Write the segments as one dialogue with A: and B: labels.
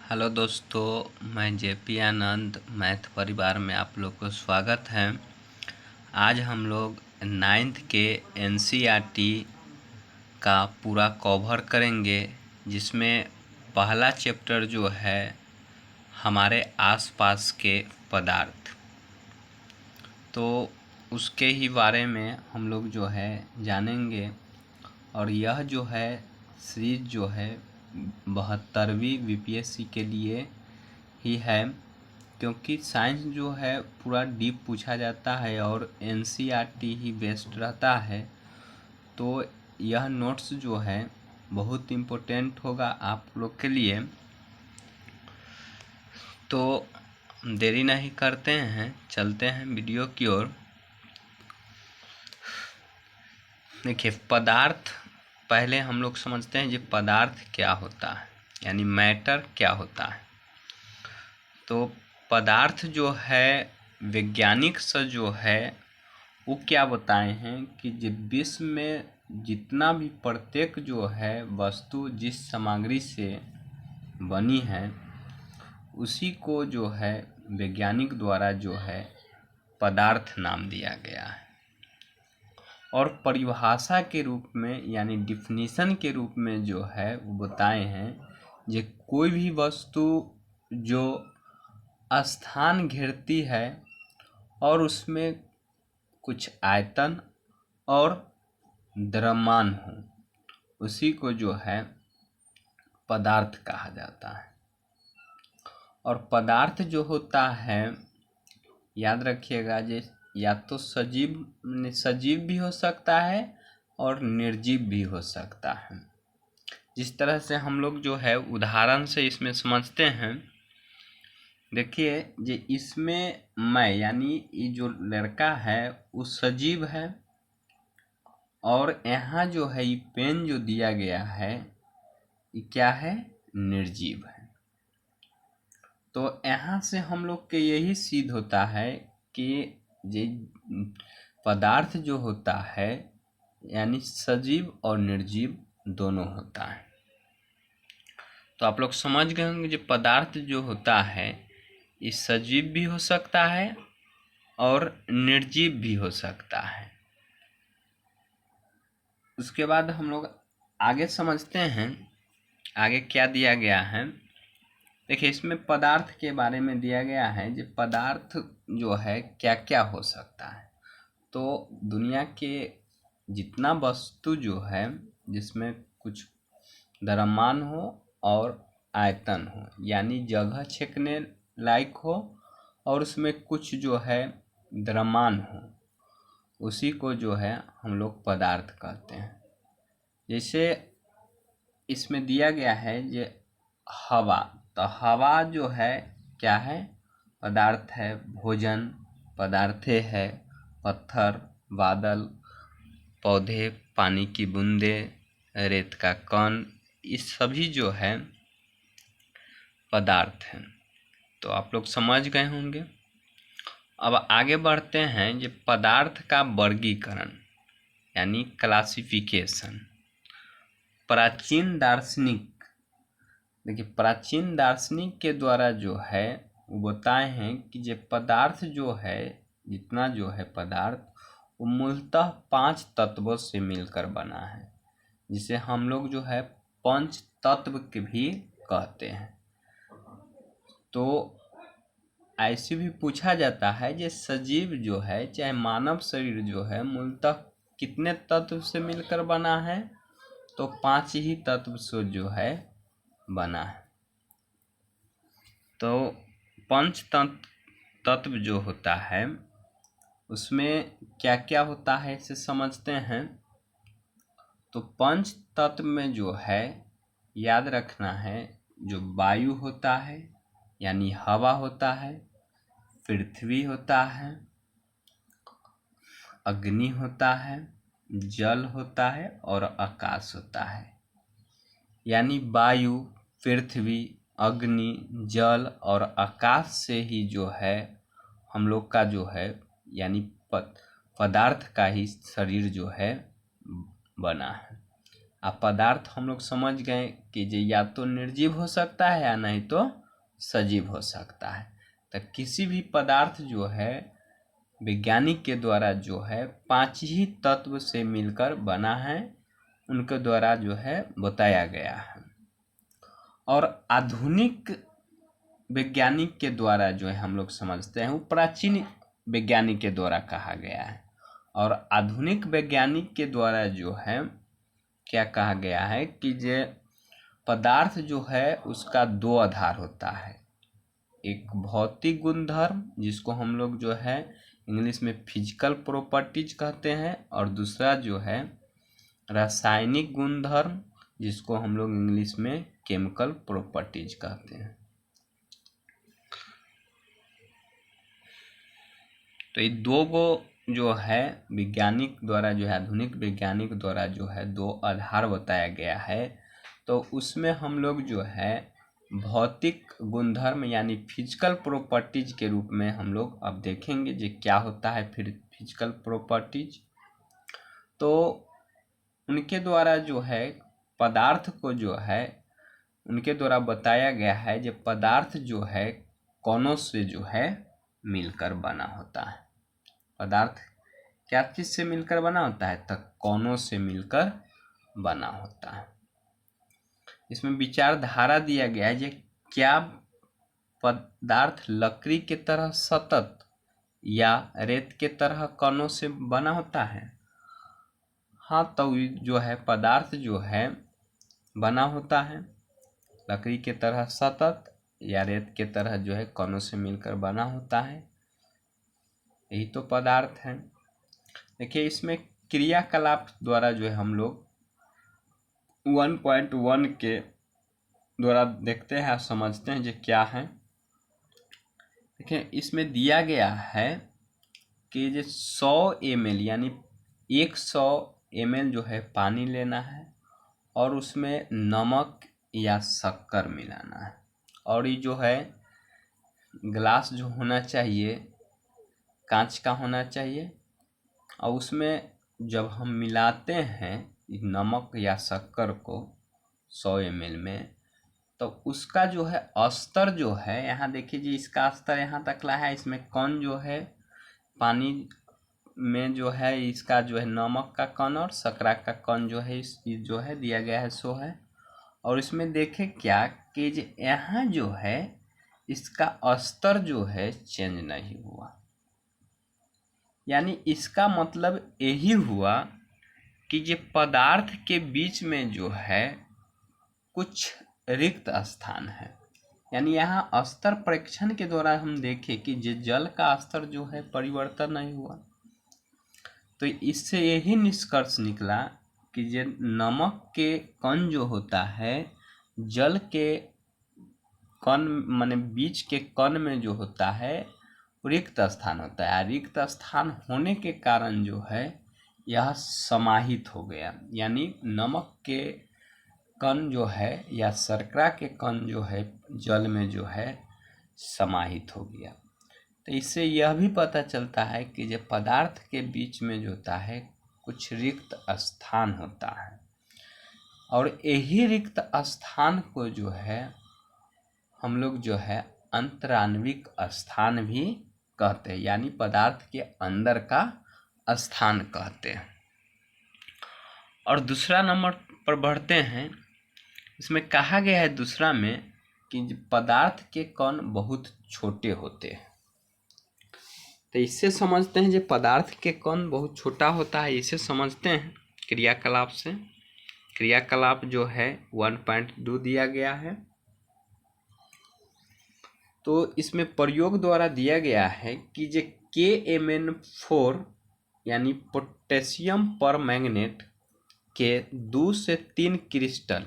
A: Hello दोस्तों, मैं JP आनंद math परिवार में आप लोग को स्वागत है। आज हम लोग 9th के एनसीईआरटी का पूरा कवर करेंगे, जिसमें पहला चैप्टर जो है हमारे आसपास के पदार्थ, तो उसके ही बारे में हम लोग जो है जानेंगे। और यह जो है सीरीज जो है 72वीं बीपीएससी के लिए ही है, क्योंकि साइंस जो है पूरा डीप पूछा जाता है और एनसीईआरटी ही बेस्ट रहता है। तो यह नोट्स जो है बहुत इम्पोर्टेंट होगा आप लोग के लिए। तो देरी नहीं करते हैं, चलते हैं वीडियो की ओर। देखिए, पदार्थ पहले हम लोग समझते हैं, ये पदार्थ क्या होता है, यानी मैटर क्या होता है। तो पदार्थ जो है वैज्ञानिक से जो है वो क्या बताए हैं कि विश्व में जितना भी प्रत्येक जो है वस्तु जिस सामग्री से बनी है, उसी को जो है वैज्ञानिक द्वारा जो है पदार्थ नाम दिया गया है। और परिभाषा के रूप में यानी डिफिनीशन के रूप में जो है वो बताए हैं, जो कोई भी वस्तु जो स्थान घेरती है और उसमें कुछ आयतन और द्रव्यमान हो, उसी को जो है पदार्थ कहा जाता है। और पदार्थ जो होता है, याद रखिएगा, जे या तो सजीव भी हो सकता है और निर्जीव भी हो सकता है। जिस तरह से हम लोग जो है उदाहरण से इसमें समझते हैं। देखिए, जे इसमें मैं यानी ये जो लड़का है वो सजीव है, और यहाँ जो है ये पेन जो दिया गया है ये क्या है, निर्जीव है। तो यहाँ से हम लोग के यही सिद्ध होता है कि ये पदार्थ जो होता है यानी सजीव और निर्जीव दोनों होता है। तो आप लोग समझ गए होंगे, जो पदार्थ जो होता है ये सजीव भी हो सकता है और निर्जीव भी हो सकता है। उसके बाद हम लोग आगे समझते हैं, आगे क्या दिया गया है। देखिए, इसमें पदार्थ के बारे में दिया गया है, जो पदार्थ जो है क्या क्या हो सकता है। तो दुनिया के जितना वस्तु जो है जिसमें कुछ द्रव्यमान हो और आयतन हो, यानी जगह छेकने लायक हो और उसमें कुछ जो है द्रव्यमान हो, उसी को जो है हम लोग पदार्थ कहते हैं। जैसे इसमें दिया गया है ये हवा, तो हवा जो है क्या है, पदार्थ है। भोजन पदार्थे है। पत्थर, बादल, पौधे, पानी की बूंदे, रेत का कण, ये सभी जो है पदार्थ हैं। तो आप लोग समझ गए होंगे। अब आगे बढ़ते हैं, ये पदार्थ का वर्गीकरण यानी क्लासिफिकेशन। प्राचीन दार्शनिक, देखिए, प्राचीन दार्शनिक के द्वारा जो है वो बताए हैं कि ये पदार्थ जो है, जितना जो है पदार्थ, वो मूलतः 5 तत्वों से मिलकर बना है, जिसे हम लोग जो है पंच तत्व के भी कहते हैं। तो ऐसे भी पूछा जाता है, ये सजीव जो है चाहे मानव शरीर जो है मूलतः कितने तत्व से मिलकर बना है, तो 5 ही तत्व से जो है बना है। तो पंच तत्व जो होता है उसमें क्या क्या होता है इसे समझते हैं। तो पंच तत्व में जो है याद रखना है, जो वायु होता है यानी हवा होता है, पृथ्वी होता है, अग्नि होता है, जल होता है और आकाश होता है। यानी वायु, पृथ्वी, अग्नि, जल और आकाश से ही जो है हम लोग का जो है यानी पदार्थ का ही शरीर जो है बना है। अब पदार्थ हम लोग समझ गए कि ये या तो निर्जीव हो सकता है या नहीं तो सजीव हो सकता है। तो किसी भी पदार्थ जो है वैज्ञानिक के द्वारा जो है 5 ही तत्व से मिलकर बना है, उनके द्वारा जो है बताया गया है। और आधुनिक वैज्ञानिक के द्वारा जो है हम लोग समझते हैं वो प्राचीन वैज्ञानिक के द्वारा कहा गया है। और आधुनिक वैज्ञानिक के द्वारा जो है क्या कहा गया है कि ये पदार्थ जो है उसका 2 आधार होता है। एक भौतिक गुणधर्म जिसको हम लोग जो है इंग्लिश में फिजिकल प्रॉपर्टीज कहते हैं, और दूसरा जो है रासायनिक गुणधर्म जिसको हम लोग इंग्लिश में केमिकल प्रॉपर्टीज कहते हैं। तो ये 2 को जो है वैज्ञानिक द्वारा जो है आधुनिक वैज्ञानिक द्वारा जो है 2 आधार बताया गया है। तो उसमें हम लोग जो है भौतिक गुणधर्म यानी फिजिकल प्रॉपर्टीज के रूप में हम लोग अब देखेंगे जो क्या होता है फिर फिजिकल प्रॉपर्टीज। तो उनके द्वारा जो है पदार्थ को जो है उनके द्वारा बताया गया है जो पदार्थ जो है कणों से जो है मिलकर बना होता है। पदार्थ क्या चीज से मिलकर बना होता है? तो कणों से मिलकर बना होता है। इसमें विचारधारा दिया गया है जो क्या पदार्थ लकड़ी के तरह सतत या रेत के तरह कणों से बना होता है? हाँ, तो जो है पदार्थ जो है बना होता है लकड़ी के तरह सतत या रेत के तरह जो है कणों से मिलकर बना होता है। यही तो पदार्थ है। देखिए इसमें क्रियाकलाप द्वारा जो है हम लोग 1.1 के द्वारा देखते हैं और समझते हैं जो क्या है। देखिए इसमें दिया गया है कि जो 100 ml यानी 100 ml जो है पानी लेना है और उसमें नमक या शक्कर मिलाना है, और ये जो है ग्लास जो होना चाहिए कांच का होना चाहिए, और उसमें जब हम मिलाते हैं नमक या शक्कर को 100 ml में, तो उसका जो है स्तर जो है यहाँ देखिए जी इसका स्तर यहाँ तक ला है। इसमें कण जो है पानी में जो है इसका जो है नमक का कण और शर्करा का कण जो है इस जो है दिया गया है 100 है। और इसमें देखें क्या कि यहाँ जो है इसका स्तर जो है चेंज नहीं हुआ, यानी इसका मतलब यही हुआ कि ये पदार्थ के बीच में जो है कुछ रिक्त स्थान है। यानी यहाँ स्तर परीक्षण के द्वारा हम देखें कि ये जल का स्तर जो है परिवर्तन नहीं हुआ, तो इससे यही निष्कर्ष निकला कि ये नमक के कण जो होता है जल के कण माने बीच के कण में जो होता है रिक्त स्थान होता है। रिक्त स्थान होने के कारण जो है यह समाहित हो गया, यानी नमक के कण जो है या शर्करा के कण जो है जल में जो है समाहित हो गया। तो इससे यह भी पता चलता है कि जो पदार्थ के बीच में जो होता है कुछ रिक्त स्थान होता है, और यही रिक्त स्थान को जो है हम लोग जो है अंतराण्विक स्थान भी कहते हैं, यानी पदार्थ के अंदर का स्थान कहते हैं। और दूसरा नंबर पर बढ़ते हैं। इसमें कहा गया है दूसरा में कि पदार्थ के कण बहुत छोटे होते हैं। तो इससे समझते हैं जो पदार्थ के कण बहुत छोटा होता है, इसे समझते हैं क्रियाकलाप से। क्रियाकलाप जो है 1.2 दिया गया है। तो इसमें प्रयोग द्वारा दिया गया है कि जो KMnO4 यानी पोटेशियम पर मैंगनेट के 2 से 3 क्रिस्टल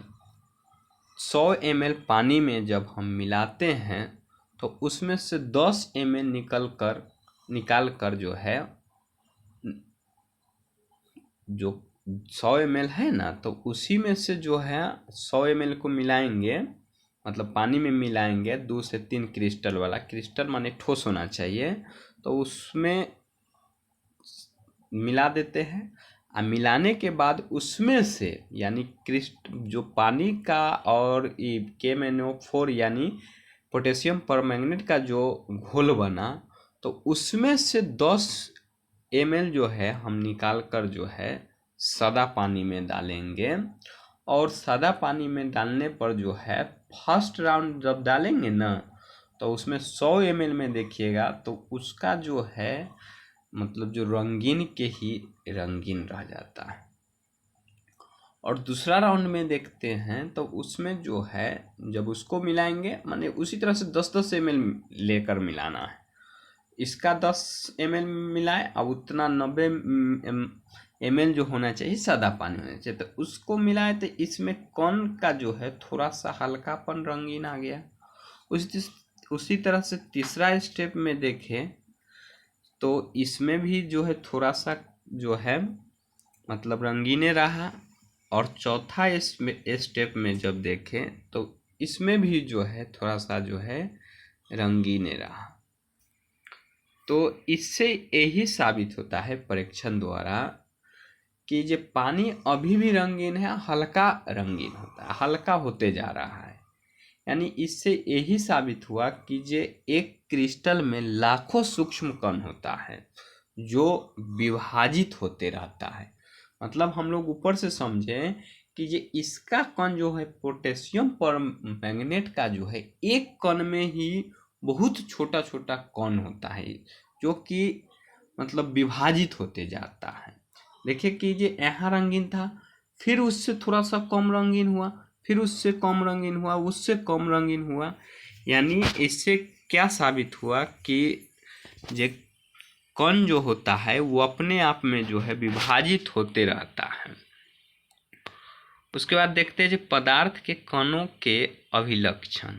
A: 100 ml पानी में जब हम मिलाते हैं तो उसमें से 10 ml निकाल कर जो है जो 100 ml है ना, तो उसी में से जो है 100 ml को मिलाएंगे, मतलब पानी में मिलाएंगे 2 से 3 क्रिस्टल वाला, क्रिस्टल माने ठोस होना चाहिए, तो उसमें मिला देते हैं मिलाने के बाद उसमें से यानी क्रिस्ट जो पानी का और KMnO4 यानी पोटेशियम परमैंगनेट का जो घोल बना, तो उसमें से 10 ml जो है हम निकाल कर जो है सादा पानी में डालेंगे। और सादा पानी में डालने पर जो है फर्स्ट राउंड जब डालेंगे ना, तो उसमें 100 ml में देखिएगा तो उसका जो है मतलब जो रंगीन के ही रंगीन रह जाता है। और दूसरा राउंड में देखते हैं तो उसमें जो है जब उसको मिलाएंगे, माने उसी तरह से 10-10 ml लेकर मिलाना है। इसका 10 ml मिलाए, अब उतना 90 ml जो होना चाहिए सादा पानी होना चाहिए, तो उसको मिलाए तो इसमें कौन का जो है थोड़ा सा हल्कापन रंगीन आ गया। उसी तरह से तीसरा स्टेप में देखें तो इसमें भी जो है थोड़ा सा जो है मतलब रंगीने रहा। और चौथा स्टेप में जब देखें तो इसमें भी जो है थोड़ा सा जो है रंगीने रहा। तो इससे यही साबित होता है परीक्षण द्वारा कि जो पानी अभी भी रंगीन है, हल्का रंगीन होता है, हल्का होते जा रहा है। यानी इससे यही साबित हुआ कि जे एक क्रिस्टल में लाखों सूक्ष्म कण होता है जो विभाजित होते रहता है। मतलब हम लोग ऊपर से समझें कि ये इसका कण जो है पोटेशियम परमैंगनेट का जो है एक कण में ही बहुत छोटा छोटा कण होता है जो कि मतलब विभाजित होते जाता है। देखिए कि ये यहाँ रंगीन था, फिर उससे थोड़ा सा कम रंगीन हुआ, फिर उससे कम रंगीन हुआ, उससे कम रंगीन हुआ। यानी इससे क्या साबित हुआ कि ये कण जो होता है वो अपने आप में जो है विभाजित होते रहता है। उसके बाद देखते हैं जो पदार्थ के कणों के अभिलक्षण।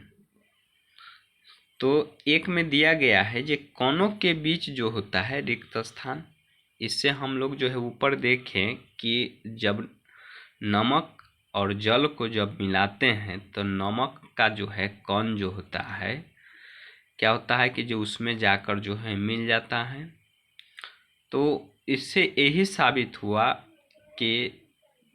A: तो एक में दिया गया है जो कणों के बीच जो होता है रिक्त स्थान। इससे हम लोग जो है ऊपर देखें कि जब नमक और जल को जब मिलाते हैं तो नमक का जो है कण जो होता है क्या होता है कि जो उसमें जाकर जो है मिल जाता है। तो इससे यही साबित हुआ कि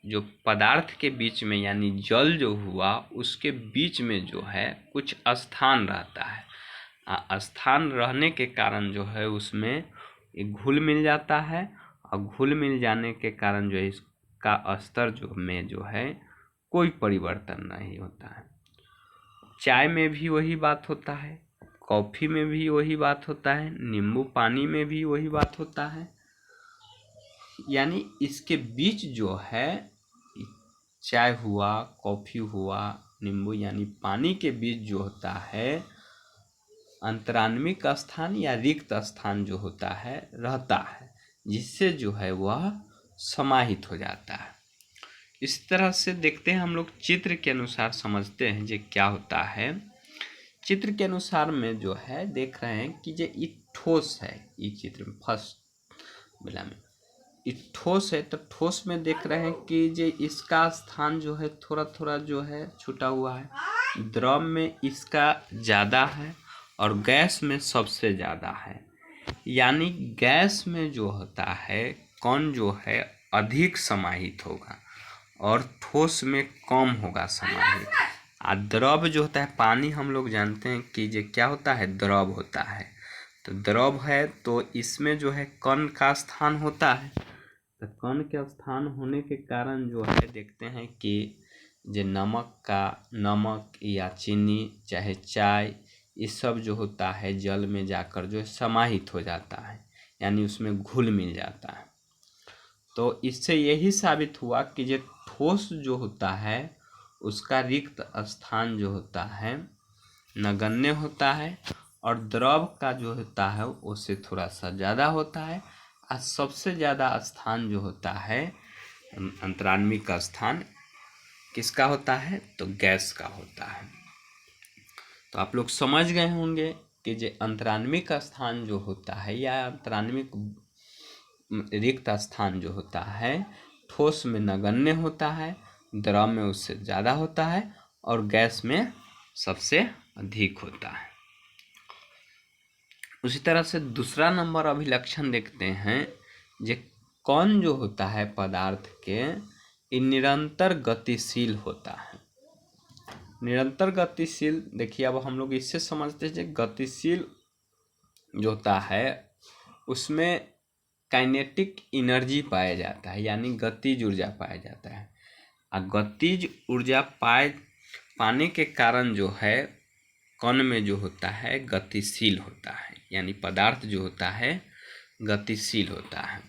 A: जो पदार्थ के बीच में यानी जल जो हुआ उसके बीच में जो है कुछ स्थान रहता है। स्थान रहने के कारण जो है उसमें एक घुल मिल जाता है, और घुल मिल जाने के कारण जो है इसका स्तर जो में जो है कोई परिवर्तन नहीं होता है। चाय में भी वही बात होता है, कॉफ़ी में भी वही बात होता है, नींबू पानी में भी वही बात होता है। यानी इसके बीच जो है चाय हुआ, कॉफ़ी हुआ, नींबू यानी पानी के बीच जो होता है अंतरान्विक स्थान या रिक्त स्थान जो होता है रहता है, जिससे जो है वह समाहित हो जाता है। इस तरह से देखते हैं हम लोग चित्र के अनुसार समझते हैं जो क्या होता है। चित्र के अनुसार में जो है देख रहे हैं कि जो ये ठोस है, ये चित्र में फर्स्ट बेला में ये ठोस है, तो ठोस में देख रहे हैं कि जो इसका स्थान जो है थोड़ा थोड़ा जो है छूटा हुआ है। द्रव में इसका ज़्यादा है और गैस में सबसे ज़्यादा है। यानी गैस में जो होता है कण जो है अधिक समाहित होगा और ठोस में कम होगा समाहित। द्रव जो होता है पानी हम लोग जानते हैं कि ये क्या होता है, द्रव होता है। तो द्रव है तो इसमें जो है कण का स्थान होता है। तो कण के स्थान होने के कारण जो है देखते हैं कि जो नमक या चीनी चाहे चाय ये सब जो होता है जल में जाकर जो है समाहित हो जाता है, यानी उसमें घुल मिल जाता है। तो इससे यही साबित हुआ कि जो ठोस जो होता है उसका रिक्त स्थान जो होता है नगण्य होता है, और द्रव का जो होता है उससे थोड़ा सा ज़्यादा होता है। और सबसे ज़्यादा स्थान जो होता है अंतरान्विक का स्थान किसका होता है, तो गैस का होता है। तो आप लोग समझ गए होंगे कि जो अंतरान्विक स्थान जो होता है या अंतरान्विक रिक्त स्थान जो होता है ठोस में नगण्य होता है, द्रव में उससे ज़्यादा होता है और गैस में सबसे अधिक होता है। उसी तरह से दूसरा नंबर अभिलक्षण देखते हैं जो कण जो होता है पदार्थ के, ये निरंतर गतिशील होता है। निरंतर गतिशील, देखिए अब हम लोग इससे समझते हैं गतिशील जो होता है उसमें काइनेटिक एनर्जी पाया जाता है, यानी गतिज ऊर्जा पाया जाता है। और गतिज ऊर्जा पाने के कारण जो है कण में जो होता है गतिशील होता है, यानी पदार्थ जो होता है गतिशील होता है।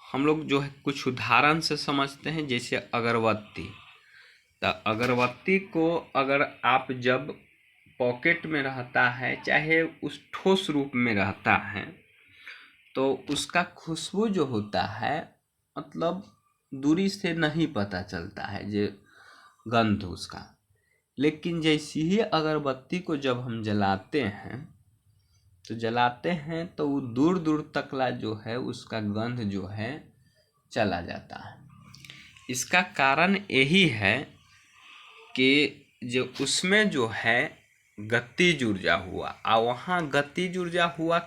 A: हम लोग जो है कुछ उदाहरण से समझते हैं, जैसे अगरबत्ती। तो अगरबत्ती को अगर आप जब पॉकेट में रहता है, चाहे उस ठोस रूप में रहता है, तो उसका खुशबू जो होता है मतलब दूरी से नहीं पता चलता है जो गंध उसका। लेकिन जैसे ही अगरबत्ती को जब हम जलाते हैं तो वो दूर दूर तकला जो है उसका गंध जो है चला जाता है। इसका कारण यही है कि जो उसमें जो है गतिज ऊर्जा हुआ। और वहाँ गतिज ऊर्जा हुआ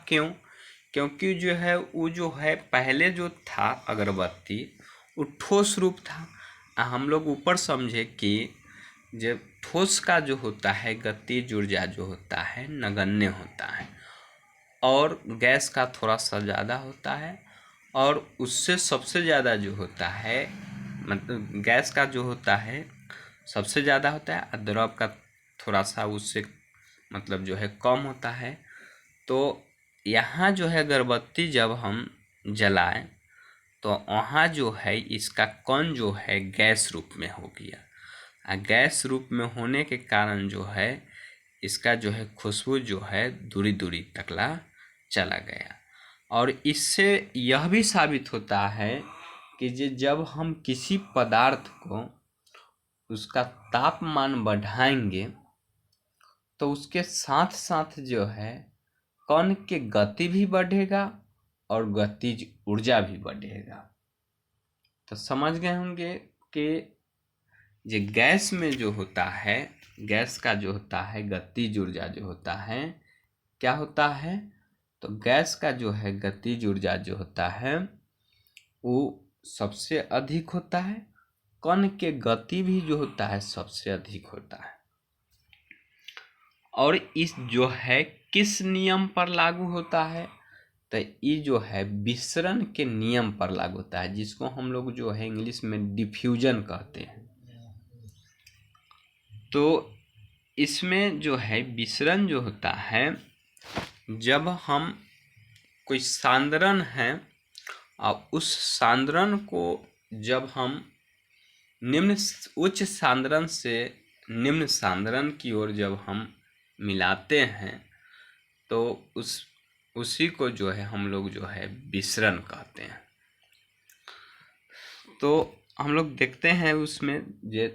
A: क्योंकि जो है वो जो है पहले जो था अगरबत्ती वो ठोस रूप था। हम लोग ऊपर समझे कि जब ठोस का जो होता है गतिज ऊर्जा जो होता है नगण्य होता है, और गैस का थोड़ा सा ज़्यादा होता है, और उससे सबसे ज़्यादा जो होता है मतलब गैस का जो होता है सबसे ज़्यादा होता है, और द्रव का थोड़ा सा उससे मतलब जो है कम होता है। तो यहाँ जो है अगरबत्ती जब हम जलाएं तो वहाँ जो है इसका कण जो है गैस रूप में हो गया। गैस रूप में होने के कारण जो है इसका जो है खुशबू जो है दूरी दूरी तकला चला गया। और इससे यह भी साबित होता है कि जब हम किसी पदार्थ को उसका तापमान बढ़ाएंगे तो उसके साथ साथ जो है कण के गति भी बढ़ेगा और गतिज ऊर्जा भी बढ़ेगा। तो समझ गए होंगे कि जो गैस में जो होता है, गैस का जो होता है गतिज ऊर्जा जो होता है क्या होता है, तो गैस का जो है गतिज ऊर्जा जो होता है वो सबसे अधिक होता है, कण के गति भी जो होता है सबसे अधिक होता है। और इस जो है किस नियम पर लागू होता है, तो ये जो है विसरण के नियम पर लागू होता है, जिसको हम लोग जो है इंग्लिश में डिफ्यूजन कहते हैं। तो इसमें जो है विसरण जो होता है, जब हम कोई सांद्रण है और उस सांद्रण को जब हम उच्च सांद्रण से निम्न सांद्रण की ओर जब हम मिलाते हैं तो उसी को जो है हम लोग जो है विसरण कहते हैं। तो हम लोग देखते हैं उसमें जो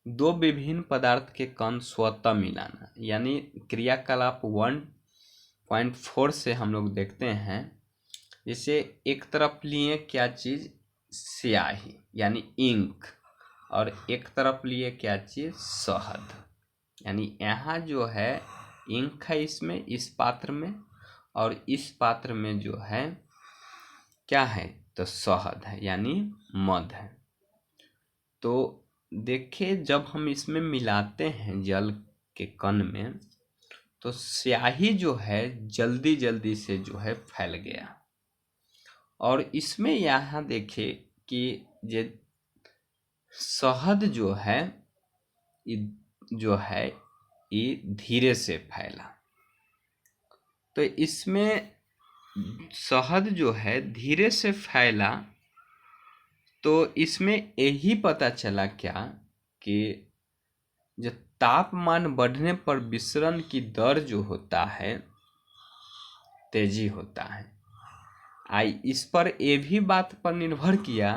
A: दो विभिन्न पदार्थ के कण स्वतः मिलाना, यानी क्रियाकलाप 1.4 से हम लोग देखते हैं। जैसे एक तरफ लिए क्या चीज़, स्याही यानी इंक, और एक तरफ लिए क्या चीज़, शहद। यानी यहाँ जो है इंक है इसमें, इस पात्र में, और इस पात्र में जो है क्या है, तो शहद है यानी मध है। तो देखिए जब हम इसमें मिलाते हैं जल के कण में तो स्याही जो है जल्दी जल्दी से जो है फैल गया। और इसमें यहाँ देखिए कि ये शहद जो है ये धीरे से फैला। तो इसमें शहद जो है धीरे से फैला, तो इसमें यही पता चला क्या कि जब तापमान बढ़ने पर विसरण की दर जो होता है तेजी होता है। इस पर ये भी बात पर निर्भर किया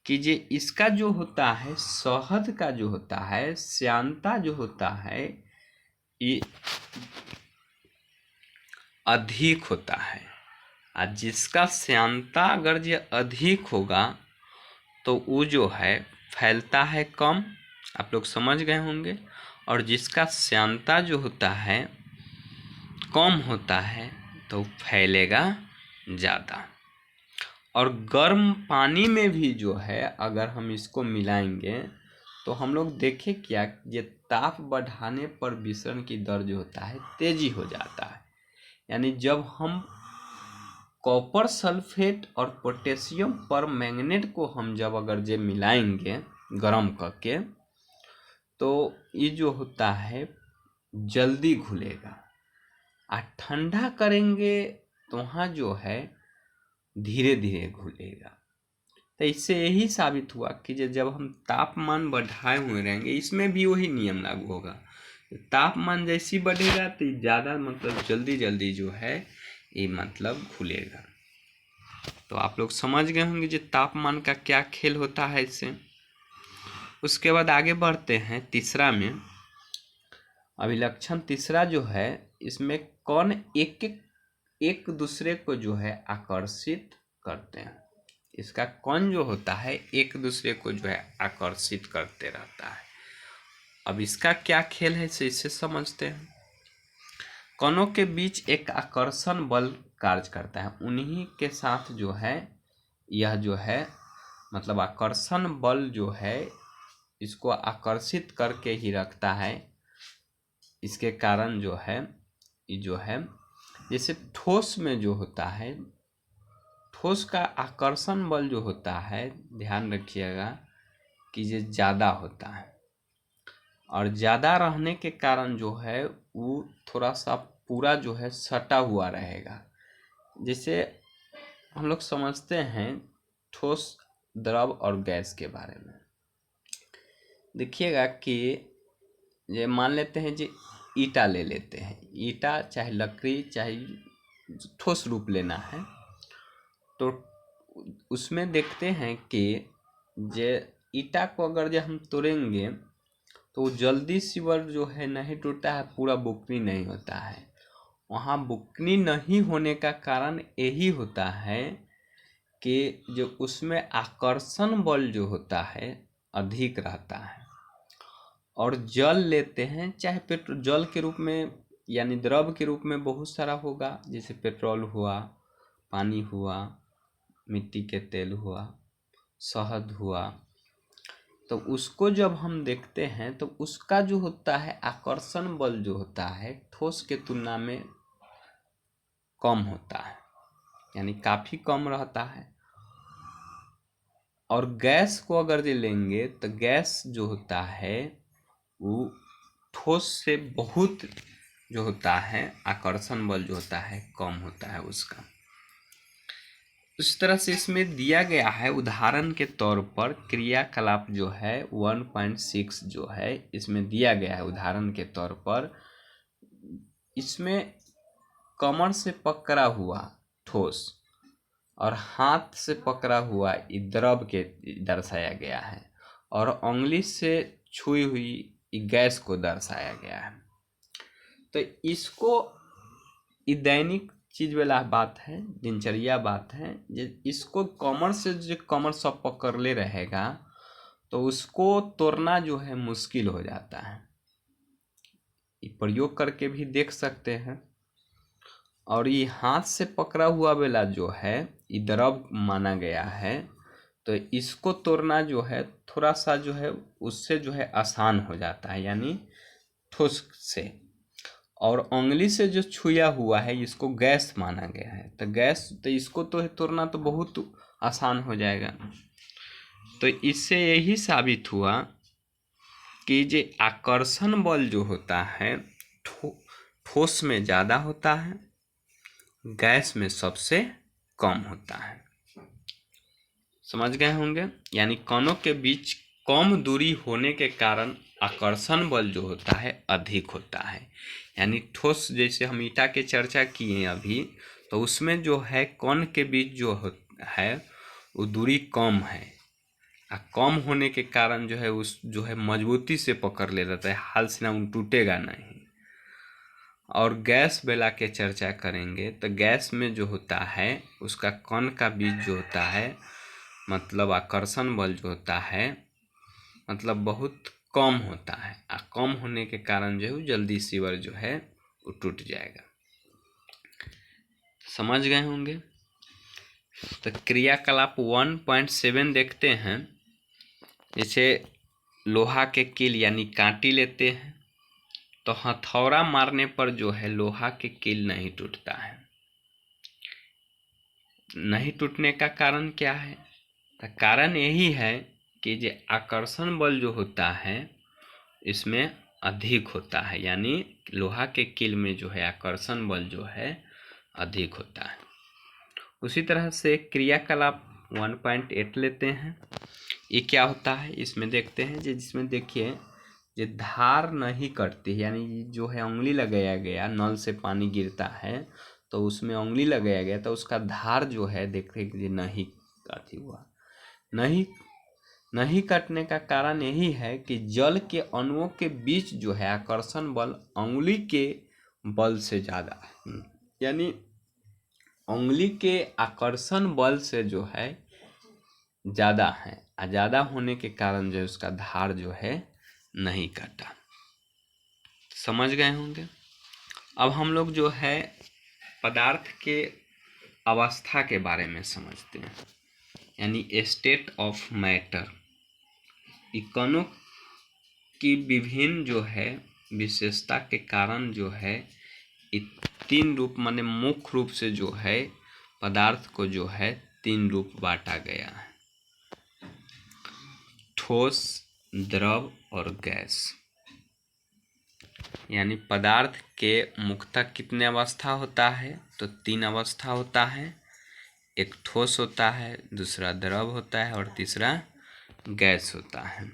A: कि जे इसका जो होता है शहद का जो होता है श्यानता जो होता है ये अधिक होता है, और जिसका श्यानता अगर ये अधिक होगा तो वो जो है फैलता है कम, आप लोग समझ गए होंगे। और जिसका श्यानता जो होता है कम होता है तो फैलेगा ज़्यादा। और गर्म पानी में भी जो है अगर हम इसको मिलाएंगे तो हम लोग देखें क्या, ये ताप बढ़ाने पर विसरण की दर जो होता है तेजी हो जाता है। यानी जब हम कॉपर सल्फेट और पोटेशियम पर मैंगनेट को हम जब अगर जे मिलाएंगे गर्म करके, तो ये जो होता है जल्दी घुलेगा। और ठंडा करेंगे तो वहाँ जो है धीरे धीरे घुलेगा। तो इससे यही साबित हुआ कि जब हम तापमान बढ़ाए हुए रहेंगे, इसमें भी वही नियम लागू होगा। तापमान जैसी बढ़ेगा तो ज़्यादा मतलब जल्दी जल्दी जो है ये मतलब घुलेगा। तो आप लोग समझ गए होंगे जो तापमान का क्या खेल होता है इससे। उसके बाद आगे बढ़ते हैं तीसरा में। अभिलक्षण तीसरा जो है, इसमें कौन एक दूसरे को जो है आकर्षित करते हैं। इसका कौन जो होता है एक दूसरे को जो है आकर्षित करते रहता है। अब इसका क्या खेल है इसे समझते हैं। कणों के बीच एक आकर्षण बल कार्य करता है, उन्हीं के साथ जो है यह जो है मतलब आकर्षण बल जो है इसको आकर्षित करके ही रखता है। इसके कारण जो है ये जो है जैसे ठोस में जो होता है, ठोस का आकर्षण बल जो होता है ध्यान रखिएगा कि ये ज़्यादा होता है, और ज़्यादा रहने के कारण जो है वो थोड़ा सा पूरा जो है सटा हुआ रहेगा। जैसे हम लोग समझते हैं ठोस द्रव और गैस के बारे में। देखिएगा कि ये मान लेते हैं जी ईटा ले लेते हैं, ईटा चाहे लकड़ी चाहे ठोस रूप लेना है, तो उसमें देखते हैं कि जे ईटा को अगर जो हम तोड़ेंगे तो जल्दी सिवर जो है नहीं टूटता है, पूरा बुकनी नहीं होता है। वहाँ बुकनी नहीं होने का कारण यही होता है कि जो उसमें आकर्षण बल जो होता है अधिक रहता है। और जल लेते हैं, चाहे पेट्रोल जल के रूप में यानी द्रव के रूप में बहुत सारा होगा, जैसे पेट्रोल हुआ, पानी हुआ, मिट्टी के तेल हुआ, शहद हुआ। तो उसको जब हम देखते हैं तो उसका जो होता है आकर्षण बल जो होता है ठोस के तुलना में कम होता है, यानी काफ़ी कम रहता है। और गैस को अगर ये लेंगे तो गैस जो होता है वो ठोस से बहुत जो होता है आकर्षण बल जो होता है कम होता है उसका। उस तरह से इसमें दिया गया है उदाहरण के तौर पर क्रियाकलाप जो है 1.6 जो है इसमें दिया गया है उदाहरण के तौर पर। इसमें कमर से पकड़ा हुआ ठोस और हाथ से पकड़ा हुआ द्रव के दर्शाया गया है, और उंगली से छुई हुई गैस को दर्शाया गया है। तो इसको दैनिक चीज वाला बात है, दिनचर्या बात है। इसको कमर से जो कमर सब पकड़ ले रहेगा तो उसको तोड़ना जो है मुश्किल हो जाता है। प्रयोग करके भी देख सकते हैं। और ये हाथ से पकड़ा हुआ वाला जो है ये द्रव माना गया है, तो इसको तोड़ना जो है थोड़ा सा जो है उससे जो है आसान हो जाता है, यानी ठोस से। और उंगली से जो छुआ हुआ है इसको गैस माना गया है, तो गैस तो इसको तो तोड़ना तो बहुत आसान हो जाएगा। तो इससे यही साबित हुआ कि जो आकर्षण बल जो होता है ठोस में ज़्यादा होता है, गैस में सबसे कम होता है। समझ गए होंगे। यानी कणों के बीच कम दूरी होने के कारण आकर्षण बल जो होता है अधिक होता है। यानी ठोस जैसे हम ईटा के चर्चा किए अभी, तो उसमें जो है कण के बीच जो है वो दूरी कम है, कम होने के कारण जो है उस जो है मजबूती से पकड़ ले रहता है, हाल से ना टूटेगा नहीं। और गैस बेला के चर्चा करेंगे तो गैस में जो होता है उसका कण का बीच जो होता है मतलब आकर्षण बल जो होता है मतलब बहुत कम होता है, कम होने के कारण जो है जल्दी सीवर जो है वो टूट जाएगा। समझ गए होंगे। तो क्रियाकलाप 1.7 देखते हैं। जैसे लोहा के कील यानी कांटी लेते हैं, तो हथौड़ा मारने पर जो है लोहा के कील नहीं टूटता है। नहीं टूटने का कारण क्या है? तो कारण यही है कि जो आकर्षण बल जो होता है इसमें अधिक होता है, यानी लोहा के कील में जो है आकर्षण बल जो है अधिक होता है। उसी तरह से क्रियाकलाप 1.8 लेते हैं। ये क्या होता है इसमें देखते हैं। जिसमें देखिए ये धार नहीं कटती है, यानी जो है उंगली लगाया गया, नल से पानी गिरता है तो उसमें उंगली लगाया गया तो उसका धार जो है देखते नहीं अथी हुआ। नहीं कटने का कारण यही है कि जल के अणुओं के बीच जो है आकर्षण बल उंगली के बल से ज़्यादा है, यानी उंगली के आकर्षण बल से जो है ज़्यादा है, ज़्यादा होने के कारण जो है उसका धार जो है नहीं कटा। समझ गए होंगे। अब हम लोग जो है पदार्थ के अवस्था के बारे में समझते हैं, यानी स्टेट ऑफ मैटर। कणों की विभिन्न जो है विशेषता के कारण जो है तीन रूप माने मुख्य रूप से जो है पदार्थ को जो है तीन रूप बांटा गया है: ठोस, द्रव और गैस। यानी पदार्थ के मुख्यतः कितने अवस्था होता है? तो तीन अवस्था होता है। एक ठोस होता है, दूसरा द्रव होता है और तीसरा गैस होता है।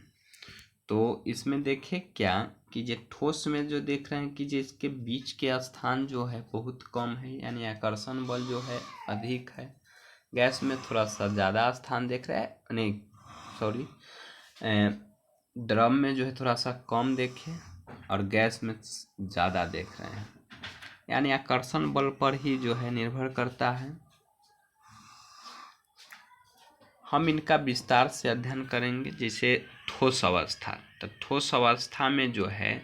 A: तो इसमें देखें क्या कि जो ठोस में जो देख रहे हैं कि जिसके बीच के स्थान जो है बहुत कम है, यानी आकर्षण बल जो है अधिक है। गैस में थोड़ा सा ज़्यादा स्थान देख रहा है, नहीं सॉरी, द्रव में जो है थोड़ा सा कम देखें और गैस में ज़्यादा देख रहे हैं, यानी आकर्षण बल पर ही जो है निर्भर करता है। हम इनका विस्तार से अध्ययन करेंगे। जैसे ठोस अवस्था, तो ठोस अवस्था में जो है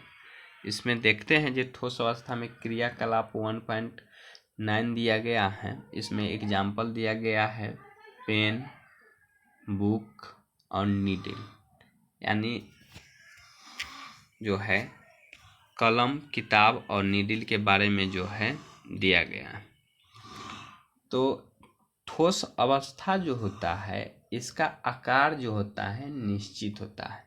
A: इसमें देखते हैं जो ठोस अवस्था में क्रियाकलाप 1.9 दिया गया है। इसमें एग्जाम्पल दिया गया है पेन, बुक और नीडल, यानी जो है कलम, किताब और नीडल के बारे में जो है दिया गया है। तो ठोस अवस्था जो होता है इसका आकार जो होता है निश्चित होता है।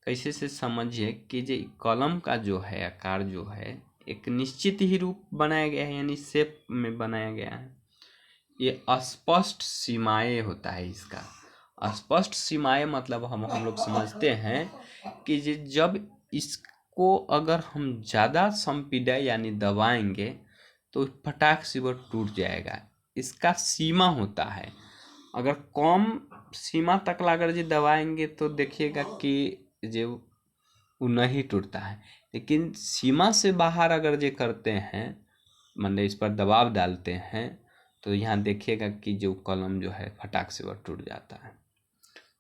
A: कैसे से समझिए कि जो कलम का जो है आकार जो है एक निश्चित ही रूप बनाया गया है, यानी शेप में बनाया गया है। ये अस्पष्ट सीमाएं होता है इसका। अस्पष्ट सीमाएं मतलब हम लोग समझते हैं कि जब इसको अगर हम ज़्यादा संपीड़े यानी दबाएंगे तो फटाक से वो टूट जाएगा। इसका सीमा होता है। अगर कम सीमा तक अगर जी दबाएंगे तो देखिएगा कि जो वो नहीं टूटता है, लेकिन सीमा से बाहर अगर जो करते हैं मतलब इस पर दबाव डालते हैं तो यहाँ देखिएगा कि जो कलम जो है फटाक से वह टूट जाता है।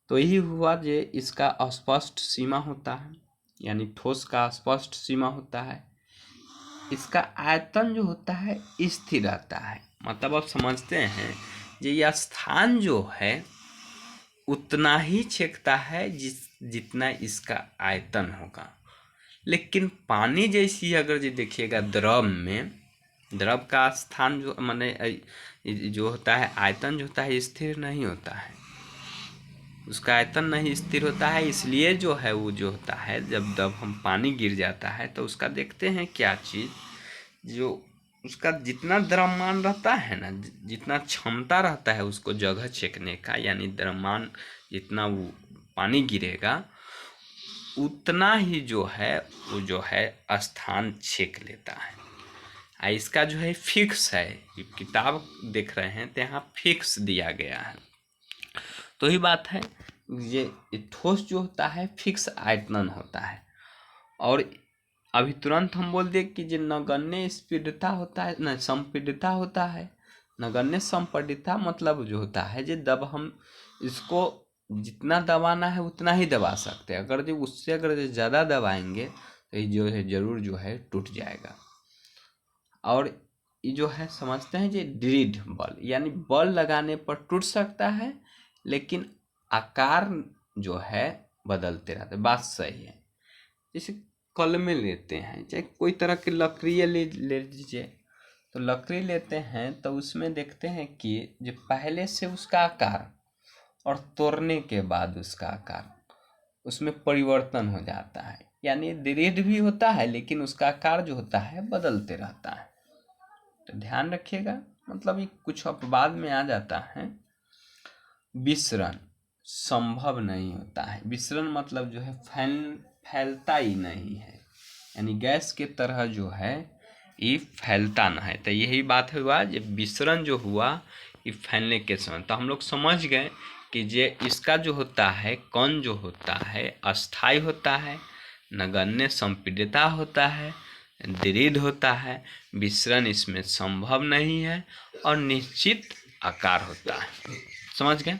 A: तो यही हुआ जो इसका अस्पष्ट सीमा होता है, यानी ठोस का अस्पष्ट सीमा होता है। इसका आयतन जो होता है स्थिर रहता है, मतलब आप समझते हैं जो यह स्थान जो है उतना ही छेकता है जितना इसका आयतन होगा। लेकिन पानी जैसी अगर जो देखिएगा द्रव में, द्रव का स्थान जो माने जो होता है आयतन जो होता है स्थिर नहीं होता है, उसका आयतन नहीं स्थिर होता है। इसलिए जो है वो जो होता है जब हम पानी गिर जाता है तो उसका देखते हैं क्या चीज़, जो उसका जितना द्रव्यमान रहता है ना, जितना क्षमता रहता है उसको जगह छेकने का, यानी द्रव्यमान जितना वो पानी गिरेगा उतना ही जो है वो जो है स्थान छेक लेता है। इसका जो है फिक्स है, किताब देख रहे हैं तो यहाँ फिक्स दिया गया है। तो ही बात है ये ठोस जो होता है फिक्स आयतन होता है। और अभी तुरंत हम बोल दें कि जो नगण्य स्पीडता होता है न संपीड़िता होता है। नगण्य संपीड़िता मतलब जो होता है जो जब हम इसको जितना दबाना है उतना ही दबा सकते हैं, अगर जो उससे अगर ज़्यादा दबाएंगे तो जो है ज़रूर जो है टूट जाएगा। और ये जो है समझते हैं ये दृढ़ बल, यानी बल लगाने पर टूट सकता है लेकिन आकार जो है बदलते रहते। बात सही है। जैसे कलमें लेते हैं, चाहे कोई तरह की लकड़ी ले लीजिए, तो लकड़ी लेते हैं तो उसमें देखते हैं कि जो पहले से उसका आकार और तोड़ने के बाद उसका आकार उसमें परिवर्तन हो जाता है, यानी दृढ़ भी होता है लेकिन उसका आकार जो होता है बदलते रहता है। तो ध्यान रखिएगा, मतलब ये कुछ अपवाद में आ जाता है। विसरण संभव नहीं होता है। विसरण मतलब जो है फैलता ही नहीं है, यानी गैस के तरह जो है ये फैलता ना है। तो यही बात हुआ, जब विसरण जो हुआ ये फैलने के समय, तो हम लोग समझ गए कि ये इसका जो होता है कण जो होता है अस्थाई होता है, नगण्य संपीडिता होता है, दृढ़ होता है, विसरण इसमें संभव नहीं है और निश्चित आकार होता है। समझ गए।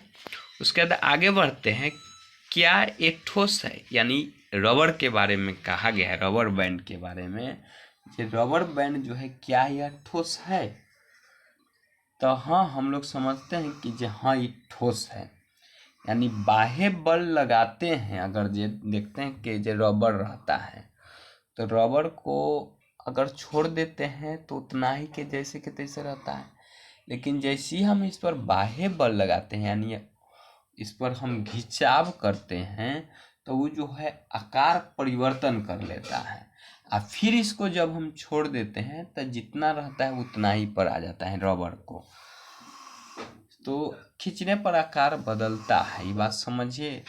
A: उसके बाद आगे बढ़ते हैं। क्या ये ठोस है, यानी रबर के बारे में कहा गया है, रबर बैंड के बारे में। ये रबर बैंड जो है क्या यह ठोस है? तो हाँ, हम लोग समझते हैं कि जो हाँ ये ठोस है, यानी बाह्य बल लगाते हैं। अगर ये देखते हैं कि जो रबर रहता है तो रबर को अगर छोड़ देते हैं तो उतना ही के जैसे के तैसे रहता है, लेकिन जैसे ही हम इस पर बाह्य बल लगाते हैं यानी इस पर हम खिंचाव करते हैं तो वो जो है आकार परिवर्तन कर लेता है, और फिर इसको जब हम छोड़ देते हैं तो जितना रहता है उतना ही पर आ जाता है रबर को। तो खींचने पर आकार बदलता है, ये बात समझिए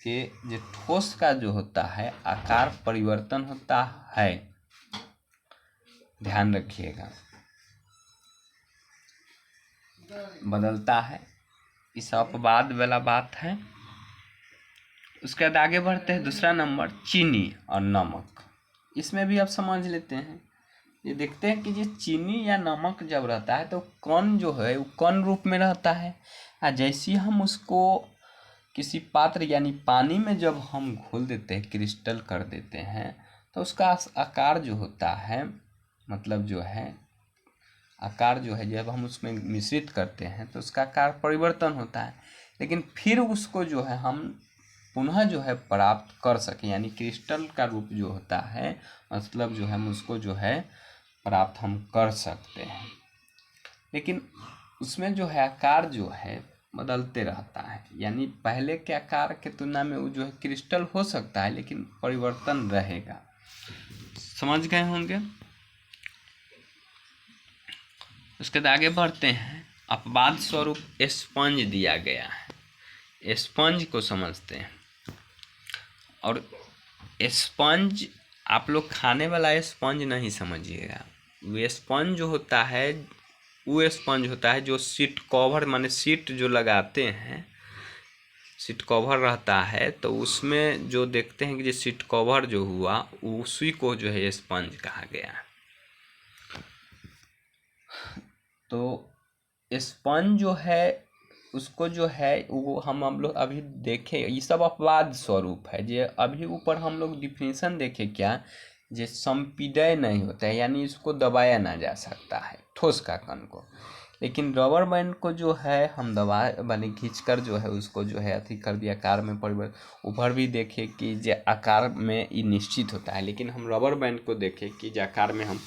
A: कि जो ठोस का जो होता है आकार परिवर्तन होता है। ध्यान रखिएगा, बदलता है, इस अपवाद वाला बात है। उसके बाद आगे बढ़ते हैं। दूसरा नंबर चीनी और नमक। इसमें भी आप समझ लेते हैं। ये देखते हैं कि ये चीनी या नमक जब रहता है तो कण जो है वो कण रूप में रहता है, और जैसे ही हम उसको किसी पात्र यानी पानी में जब हम घोल देते हैं, क्रिस्टल कर देते हैं, तो उसका आकार जो होता है, मतलब जो है आकार जो है जब हम उसमें मिश्रित करते हैं तो उसका आकार परिवर्तन होता है, लेकिन फिर उसको जो है हम पुनः जो है प्राप्त कर सकें, यानी क्रिस्टल का रूप जो होता है, मतलब जो है हम उसको जो है प्राप्त हम कर सकते हैं। लेकिन उसमें जो है आकार जो है बदलते रहता है, यानी पहले के आकार के तुलना में वो जो है क्रिस्टल हो सकता है लेकिन परिवर्तन रहेगा। समझ गए होंगे। उसके बाद आगे बढ़ते हैं। अपवाद स्वरूप स्पंज दिया गया है, स्पंज को समझते हैं। और स्पंज आप लोग खाने वाला स्पंज नहीं समझिएगा। वो स्पंज जो होता है वो स्पंज होता है जो सीट कवर माने सीट जो लगाते हैं, सीट कवर रहता है तो उसमें जो देखते हैं कि जो सीट कवर जो हुआ उसी को जो है स्पंज कहा गया। तो स्पंज जो है उसको जो है वो हम लोग अभी देखें, ये सब अपवाद स्वरूप है। जो अभी ऊपर हम लोग डिफिनेशन देखें क्या, जो संपीडय नहीं होता है, यानी इसको दबाया ना जा सकता है ठोस का कण को। लेकिन रबर बैंड को जो है हम दबा बने खींचकर जो है उसको जो है अति कर दिया, आकार में परिवर्तन। ऊपर भी देखे कि जो आकार में ये निश्चित होता है, लेकिन हम रबर बैंड को देखें कि जो आकार में हम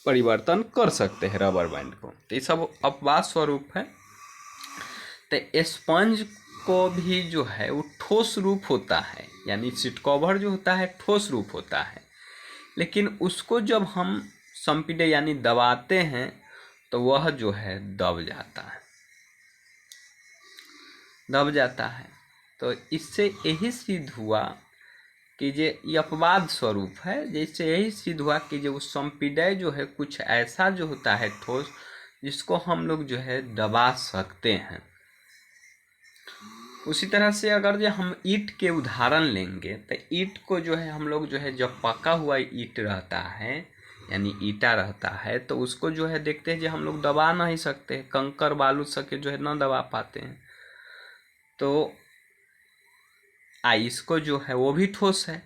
A: परिवर्तन कर सकते हैं रबर बैंड को। तो ये सब अपवाद स्वरूप है। तो स्पंज को भी जो है वो ठोस रूप होता है, यानी सीट कवर जो होता है ठोस रूप होता है, लेकिन उसको जब हम संपीड़े यानी दबाते हैं तो वह जो है दब जाता है। तो इससे यही सिद्ध हुआ कि ये अपवाद स्वरूप है। जैसे यही सिद्ध हुआ कि जो संपीड़य जो है कुछ ऐसा जो होता है ठोस जिसको हम लोग जो है दबा सकते हैं। उसी तरह से अगर जो हम ईंट के उदाहरण लेंगे तो ईंट को जो है हम लोग जो है जब पका हुआ ईंट रहता है यानी ईटा रहता है तो उसको जो है देखते हैं जो हम लोग दबा नहीं सकते, कंकर बालू सके जो है ना दबा पाते हैं। तो इसको जो है वो भी ठोस है,